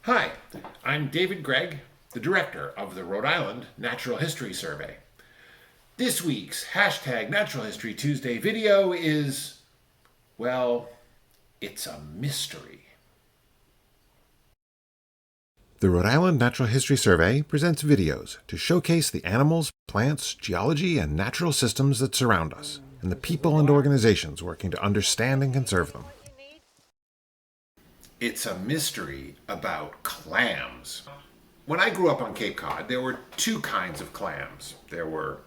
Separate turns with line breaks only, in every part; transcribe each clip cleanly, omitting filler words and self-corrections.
Hi, I'm David Gregg, the director of the Rhode Island Natural History Survey. This week's hashtag Natural History Tuesday video is, well, it's a mystery.
The Rhode Island Natural History Survey presents videos to showcase the animals, plants, geology, and natural systems that surround us, and the people and organizations working to understand and conserve them.
It's a mystery about clams. When I grew up on Cape Cod, there were two kinds of clams. There were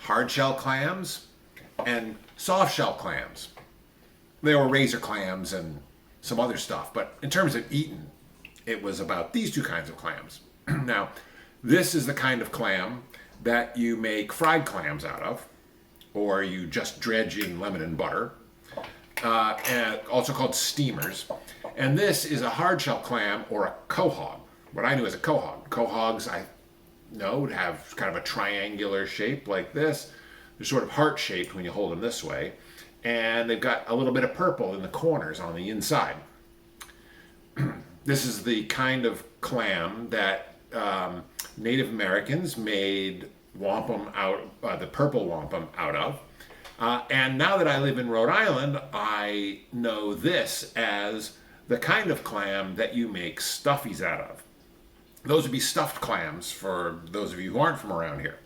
hard-shell clams and soft-shell clams. There were razor clams and some other stuff, but in terms of eating, it was about these two kinds of clams. Now, this is the kind of clam that you make fried clams out of, or you just dredge in lemon and butter, and also called steamers. And this is a hard-shell clam or a quahog, what I knew as a quahog. Quahogs, I know, would have kind of a triangular shape like this. They're sort of heart-shaped when you hold them this way. And they've got a little bit of purple in the corners on the inside. This is the kind of clam that Native Americans made wampum out, the purple wampum out of. And now that I live in Rhode Island, I know this as the kind of clam that you make stuffies out of. Those would be stuffed clams for those of you who aren't from around here.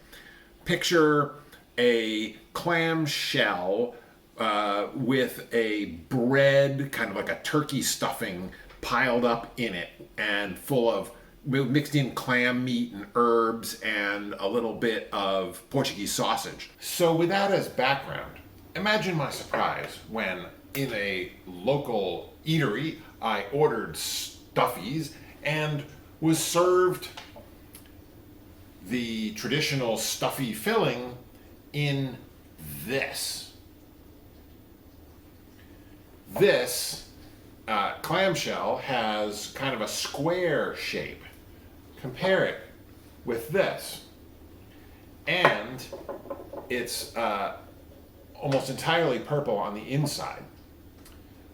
Picture a clam shell with a bread, kind of like a turkey stuffing, piled up in it and full of mixed in clam meat and herbs and a little bit of Portuguese sausage. So with that as background, imagine my surprise when in a local eatery I ordered stuffies and was served the traditional stuffy filling in this. This clamshell has kind of a square shape. Compare it with this. And it's almost entirely purple on the inside.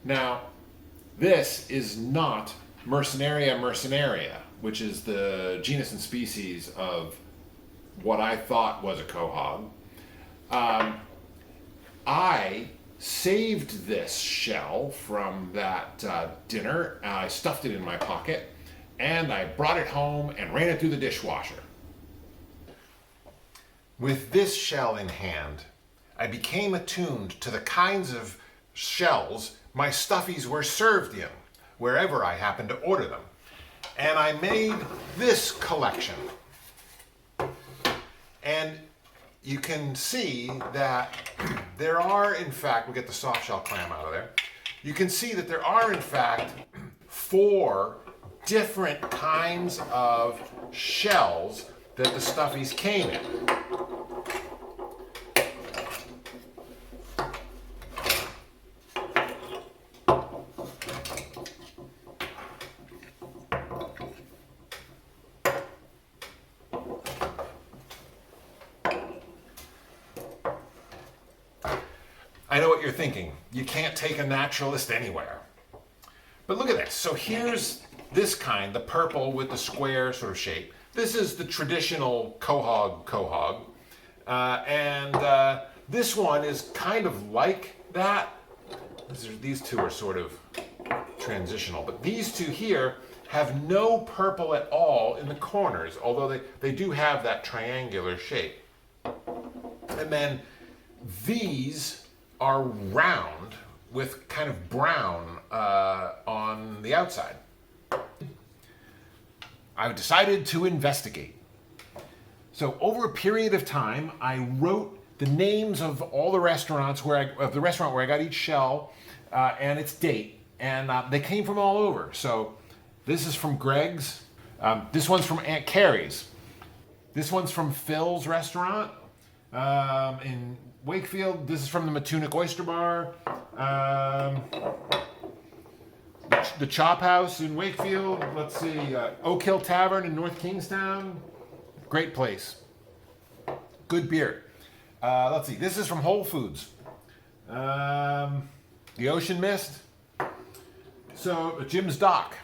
Now, this is not Mercenaria mercenaria, which is the genus and species of what I thought was a quahog. I saved this shell from that dinner. I stuffed it in my pocket, and I brought it home and ran it through the dishwasher. With this shell in hand, I became attuned to the kinds of shells my stuffies were served in, wherever I happened to order them. And I made this collection. And you can see that there are, in fact, we'll get the soft shell clam out of there. You can see that there are, in fact, 4 different kinds of shells that the stuffies came in. I know what you're thinking. You can't take a naturalist anywhere. But look at this. So here's this kind, the purple with the square sort of shape. This is the traditional quahog. This one is kind of like that. These two are sort of transitional. But these two here have no purple at all in the corners, although they do have that triangular shape. And then these are round with kind of brown on the outside. I've decided to investigate. So over a period of time, I wrote the names of all the restaurants of the restaurant where I got each shell and its date, and they came from all over. So this is from Greg's. This one's from Aunt Carrie's. This one's from Phil's restaurant in Wakefield. This is from the Matunic Oyster Bar. The Chop House in Wakefield. Let's see, Oak Hill Tavern in North Kingstown. Great place. Good beer. Let's see, this is from Whole Foods. The Ocean Mist. So Jim's Dock.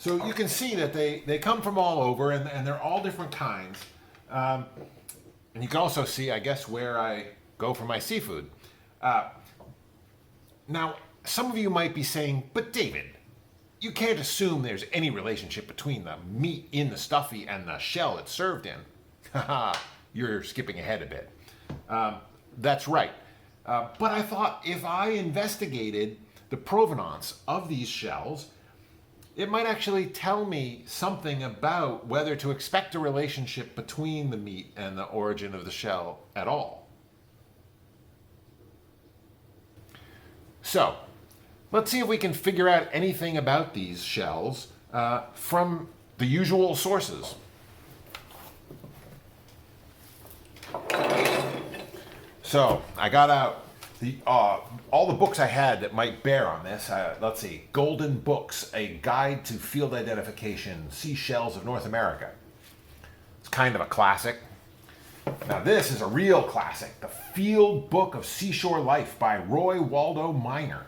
So you can see that they come from all over, and they're all different kinds. And you can also see, I guess, where I go for my seafood. Now, some of you might be saying, but David, you can't assume there's any relationship between the meat in the stuffie and the shell it's served in. Haha, you're skipping ahead a bit. That's right. But I thought if I investigated the provenance of these shells, it might actually tell me something about whether to expect a relationship between the meat and the origin of the shell at all. So, let's see if we can figure out anything about these shells from the usual sources. So, I got out all the books I had that might bear on this. Let's see. Golden Books, A Guide to Field Identification, Seashells of North America. It's kind of a classic. Now this is a real classic. The Field Book of Seashore Life by Roy Waldo Minor.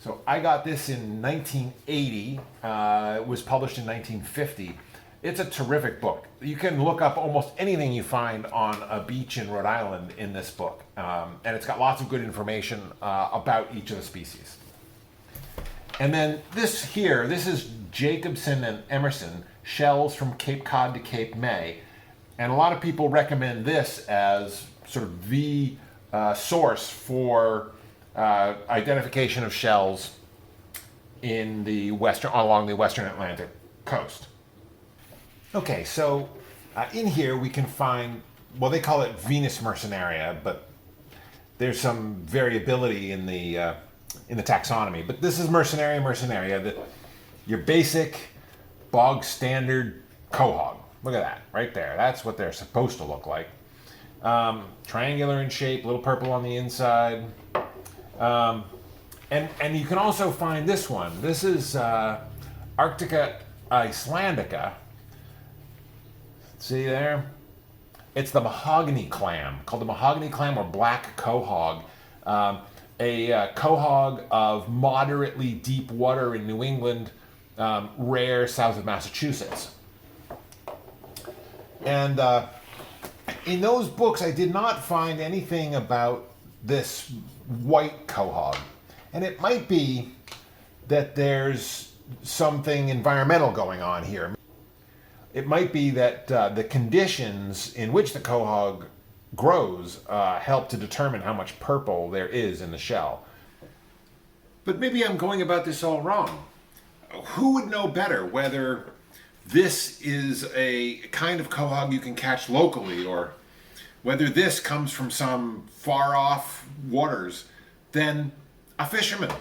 So I got this in 1980. It was published in 1950. It's a terrific book. You can look up almost anything you find on a beach in Rhode Island in this book. And it's got lots of good information about each of the species. And then this here, this is Jacobson and Emerson, Shells from Cape Cod to Cape May. And a lot of people recommend this as sort of the source for identification of shells in the along the western Atlantic coast. Okay, so in here we can find, well, they call it Venus mercenaria, but there's some variability in the taxonomy. But this is mercenaria, your basic bog standard quahog. Look at that, right there. That's what they're supposed to look like. Triangular in shape, a little purple on the inside. And you can also find this one. This is Arctica Icelandica. See there? It's the mahogany clam, called the mahogany clam or black quahog. A quahog of moderately deep water in New England, rare south of Massachusetts. And in those books, I did not find anything about this white quahog. And it might be that there's something environmental going on here. It might be that the conditions in which the quahog grows help to determine how much purple there is in the shell. But maybe I'm going about this all wrong. Who would know better whether this is a kind of quahog you can catch locally, or whether this comes from some far off waters, than a fisherman?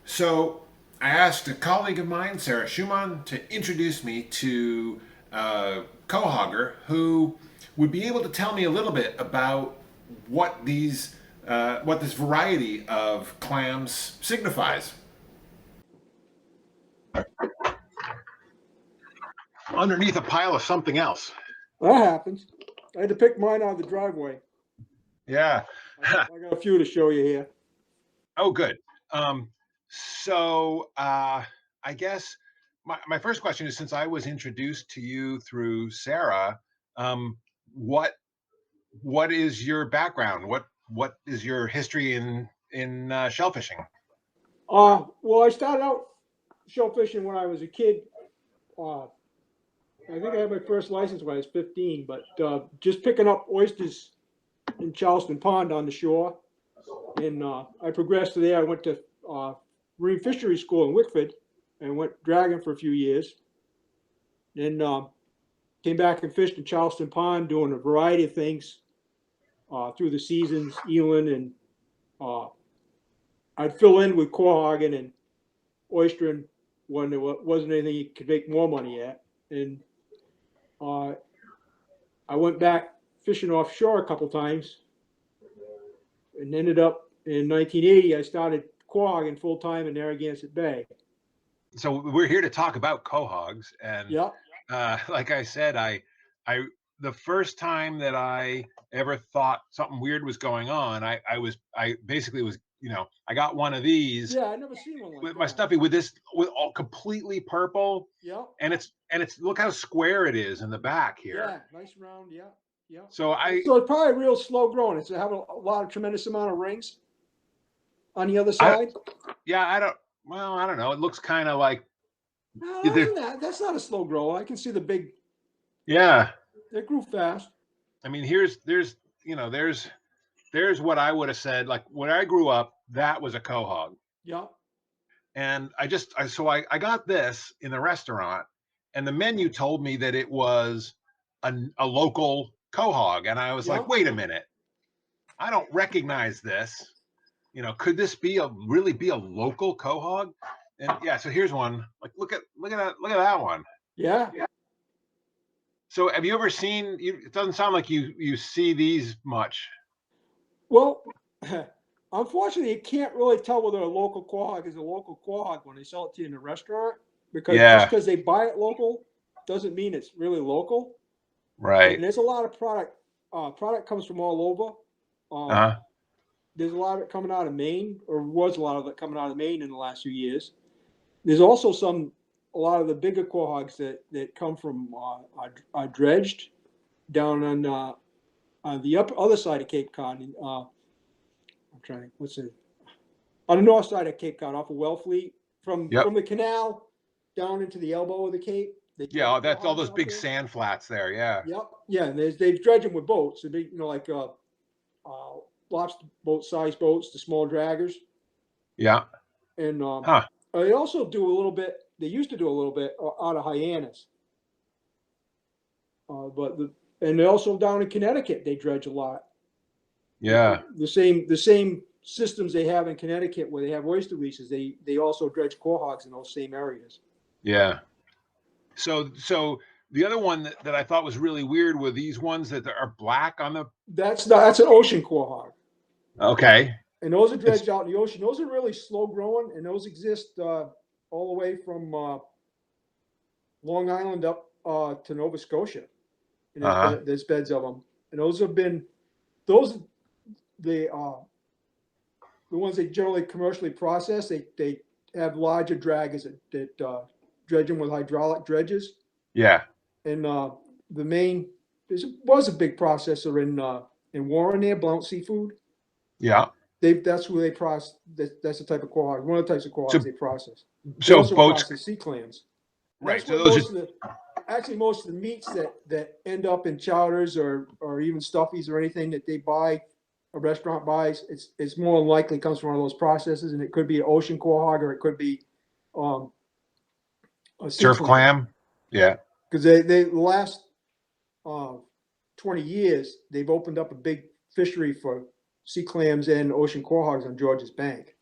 So I asked a colleague of mine, Sarah Schumann, to introduce me to a quahogger who would be able to tell me a little bit about what this variety of clams signifies. Underneath a pile of something else.
That happens. I had to pick mine out of the driveway.
Yeah.
I got a few to show you here.
Oh, good. So I guess my first question is, since I was introduced to you through Sarah, what is your background? What is your history in shellfishing?
Well, I started out shellfishing when I was a kid. I think I had my first license when I was 15, but just picking up oysters in Charleston Pond on the shore. And I progressed to there. I went to marine fishery school in Wickford and went dragging for a few years. Then came back and fished in Charleston Pond, doing a variety of things through the seasons, eeling, and I'd fill in with quahogging and oystering when there wasn't anything you could make more money at. And I went back fishing offshore a couple times and ended up in 1980. I started quahogging full time in Narragansett Bay.
So we're here to talk about quahogs, and
Yeah.
like I said, the first time that I ever thought something weird was going on, I basically was
I got one of these
Yeah, I never seen one like
with
that.
my Stuffie with all completely purple.
Yeah.
And it's look how square it is in the back here.
Yeah, nice round. Yeah, yeah.
So
So it's probably real slow growing. It's have a lot of tremendous amount of rings on the other side.
I don't know. It looks kind of like
No,
either,
that's not a slow grower. I can see the big.
yeah.
They grew fast.
I mean, there's what I would have said. Like when I grew up, that was a quahog.
Yeah.
And I got this in the restaurant, and the menu told me that it was a local quahog, and I was like, wait a minute, I don't recognize this. Could this really be a local quahog? And yeah, so here's one. Like look at that one.
Yeah.
So have you ever seen? It doesn't sound like you see these much.
Well, unfortunately, you can't really tell whether a local quahog is a local quahog when they sell it to you in a restaurant, because just because they buy it local doesn't mean it's really local.
Right.
And there's a lot of product. Product comes from all over. There's a lot of it coming out of Maine, or was a lot of it coming out of Maine in the last few years. There's also a lot of the bigger quahogs that come from are dredged down on the other side of Cape Cod. I'm trying to, what's it? On the north side of Cape Cod, off of Wellfleet, from the canal down into the elbow of the Cape.
Yeah, that's all those big sand flats there. Yeah.
Yep. Yeah, and they dredge them with boats. So they, like lobster boat size boats, the small draggers. Yeah. And they also do a little bit. They used to do a little bit out of Hyannis. And they also down in Connecticut they dredge a lot.
Yeah.
The same systems they have in Connecticut where they have oyster leases. They also dredge quahogs in those same areas.
Yeah. So the other one that I thought was really weird were these ones that are black on the.
That's an ocean quahog.
Okay.
And those are dredged out in the ocean. Those are really slow growing, and those exist all the way from Long Island up to Nova Scotia. And there's beds of them, and the ones they generally commercially process. They have larger draggers that dredge them with hydraulic dredges.
Yeah.
And there was a big processor in Warren there, Blount Seafood.
Yeah.
That's where they process. That's the type of quahog. One of the types of quahogs they process.
They
also
boats
process sea clams.
Right.
So most of the meats that end up in chowders or even stuffies or anything that they buy, a restaurant buys, it's more than likely comes from one of those processes, and it could be an ocean quahog or it could be a
surf clam. Yeah.
Because the last 20 years they've opened up a big fishery for sea clams and ocean quahogs on George's Bank.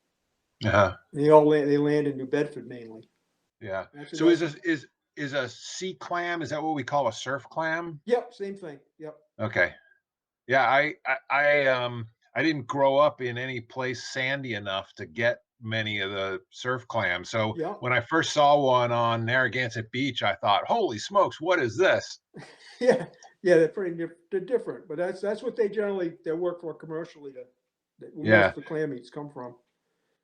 And
they land in New Bedford mainly.
Yeah. So is a sea clam, is that what we call a surf clam?
Yep, same thing. Yep.
Okay. Yeah, I didn't grow up in any place sandy enough to get many of the surf clams. So when I first saw one on Narragansett Beach, I thought, "Holy smokes, what is this?"
Yeah, they're different, but that's what they work for commercially. Most of the clam meats come from.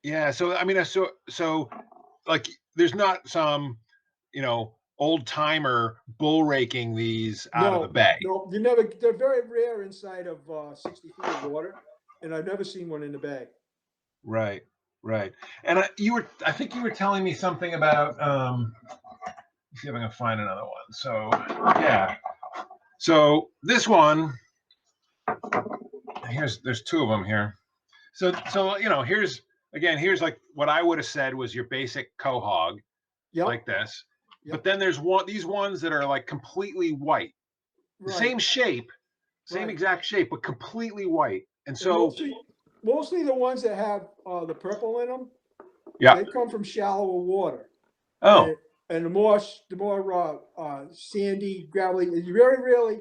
Yeah, so I mean, so like, there's not some, old timer bull raking these out of the bay.
No, they're very rare inside of 60 feet of water, and I've never seen one in the bay.
Right. And I think you were telling me something about, let's see if I can find another one. So yeah. So this one, there's two of them here. So here's like what I would have said was your basic quahog, like this. Yep. But then there's these ones that are like completely white, the same shape, same exact shape, but completely white. And so
mostly the ones that have the purple in them, they come from shallower water.
Oh.
And the more sandy, gravelly, very rarely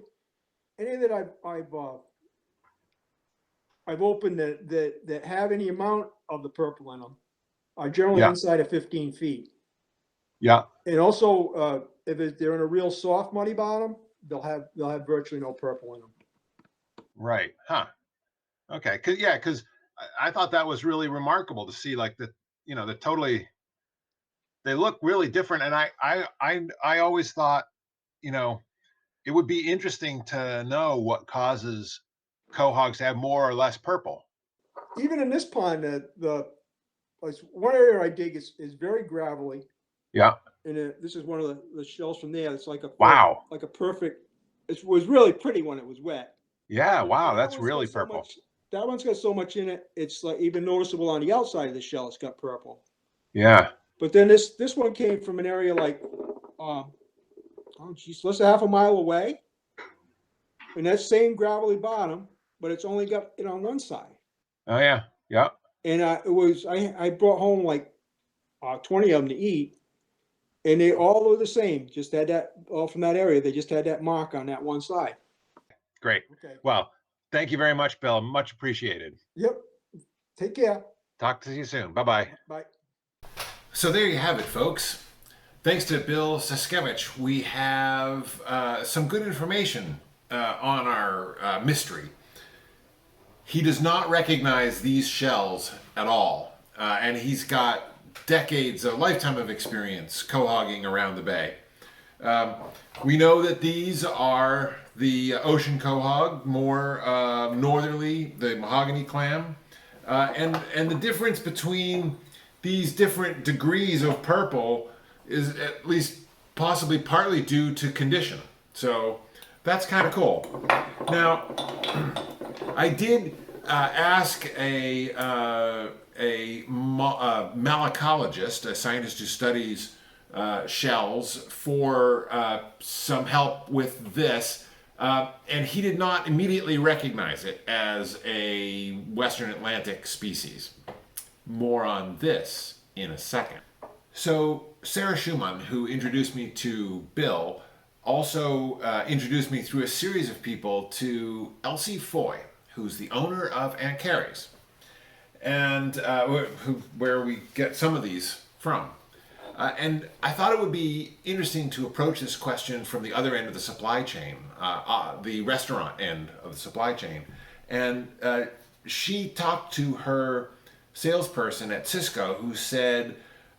any that I've opened that have any amount of the purple in them are generally inside of 15 feet.
Yeah.
And also, if they're in a real soft muddy bottom, they'll have virtually no purple in them.
Right. Huh. Okay. Because
I thought that was really remarkable to see, like, the totally, they look really different. And I always thought, you know, it would be interesting to know what causes quahogs to have more or less purple.
Even in this pond, like, one area I dig is very gravelly,
Yeah.
and this is one of the shells from there. It's like
Wow.
like a perfect. It was really pretty when it was wet.
Yeah.
And
Wow.
that
That's
one's
really
got so
purple.
much. That one's got so much in it. It's like even noticeable on the outside of the shell. It's got purple.
Yeah.
But then this one came from an area like, oh geez, less than half a mile away, and that same gravelly bottom, but it's only got it on one side.
Oh yeah. Yeah.
And I brought home like 20 of them to eat, and they all were the same. Just had that all from that area. They just had that mark on that one side.
Great.
Okay.
Well, thank you very much, Bill. Much appreciated.
Yep. Take care.
Talk to you soon. Bye bye.
Bye.
So there you have it, folks. Thanks to Bill Sieczkiewicz, we have some good information on our mystery. He does not recognize these shells at all, and he's got decades, a lifetime of experience quahogging around the bay. We know that these are the ocean quahog, more northerly, the mahogany clam, and the difference between these different degrees of purple is at least possibly partly due to condition. So that's kind of cool. Now, I did ask a malacologist, a scientist who studies shells, for some help with this, and he did not immediately recognize it as a Western Atlantic species. More on this in a second. So Sarah Schumann, who introduced me to Bill, also introduced me through a series of people to Elsie Foy, who's the owner of Aunt Carrie's, and where we get some of these from. And I thought it would be interesting to approach this question from the other end of the supply chain, the restaurant end of the supply chain. And she talked to her salesperson at Cisco, who said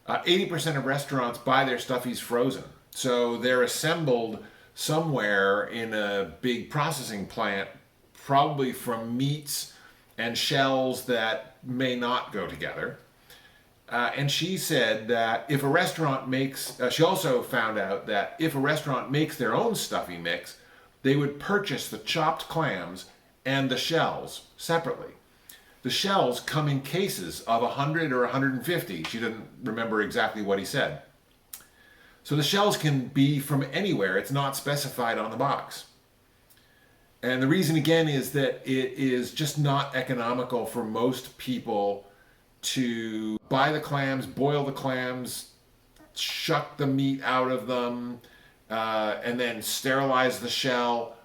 80% of restaurants buy their Stuffies frozen. So they're assembled somewhere in a big processing plant, probably from meats and shells that may not go together. And she said that if a restaurant makes, she also found out that if a restaurant makes their own stuffing mix, they would purchase the chopped clams and the shells separately. The shells come in cases of 100 or 150. She didn't remember exactly what he said. So the shells can be from anywhere. It's not specified on the box. And the reason, again, is that it is just not economical for most people to buy the clams, boil the clams, shuck the meat out of them, and then sterilize the shell,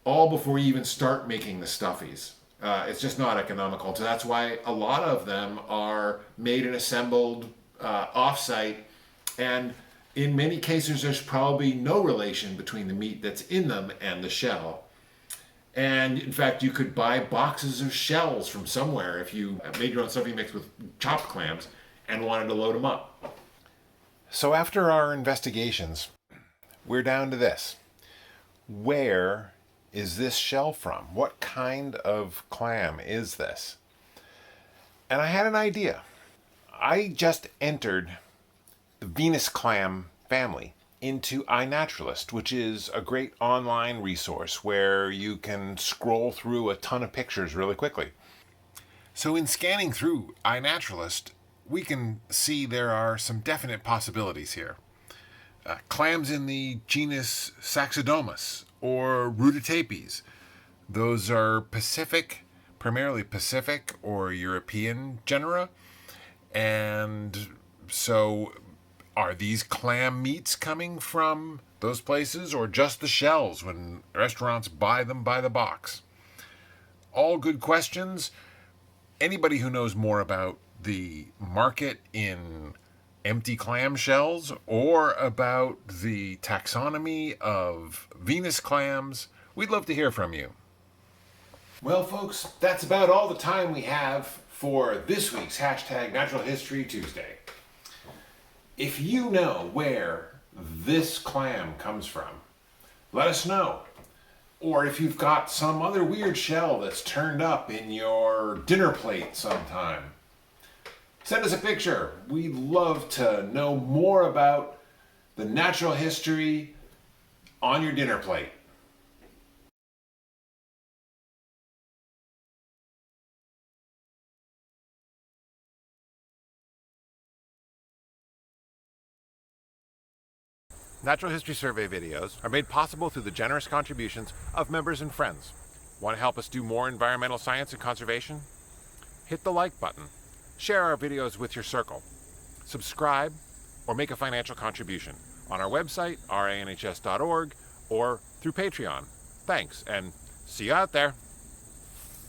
all before you even start making the stuffies. It's just not economical. So that's why a lot of them are made and assembled off-site. And in many cases, there's probably no relation between the meat that's in them and the shell. And in fact, you could buy boxes of shells from somewhere if you made your own stuffing mix with chopped clams and wanted to load them up.
So after our investigations, we're down to this. Where is this shell from? What kind of clam is this? And I had an idea. I just entered the Venus clam family into iNaturalist, which is a great online resource where you can scroll through a ton of pictures really quickly. So in scanning through iNaturalist, we can see there are some definite possibilities here. Clams in the genus Saxodomus or Rudotapes. Those are Pacific, primarily Pacific or European genera. And so are these clam meats coming from those places or just the shells when restaurants buy them by the box? All good questions. Anybody who knows more about the market in empty clam shells or about the taxonomy of Venus clams, we'd love to hear from you.
Well, folks, that's about all the time we have for this week's hashtag Natural History Tuesday. If you know where this clam comes from, let us know. Or if you've got some other weird shell that's turned up in your dinner plate sometime, send us a picture. We'd love to know more about the natural history on your dinner plate.
Natural History Survey videos are made possible through the generous contributions of members and friends. Want to help us do more environmental science and conservation? Hit the like button, share our videos with your circle, subscribe, or make a financial contribution on our website, ranhs.org, or through Patreon. Thanks, and see you out there.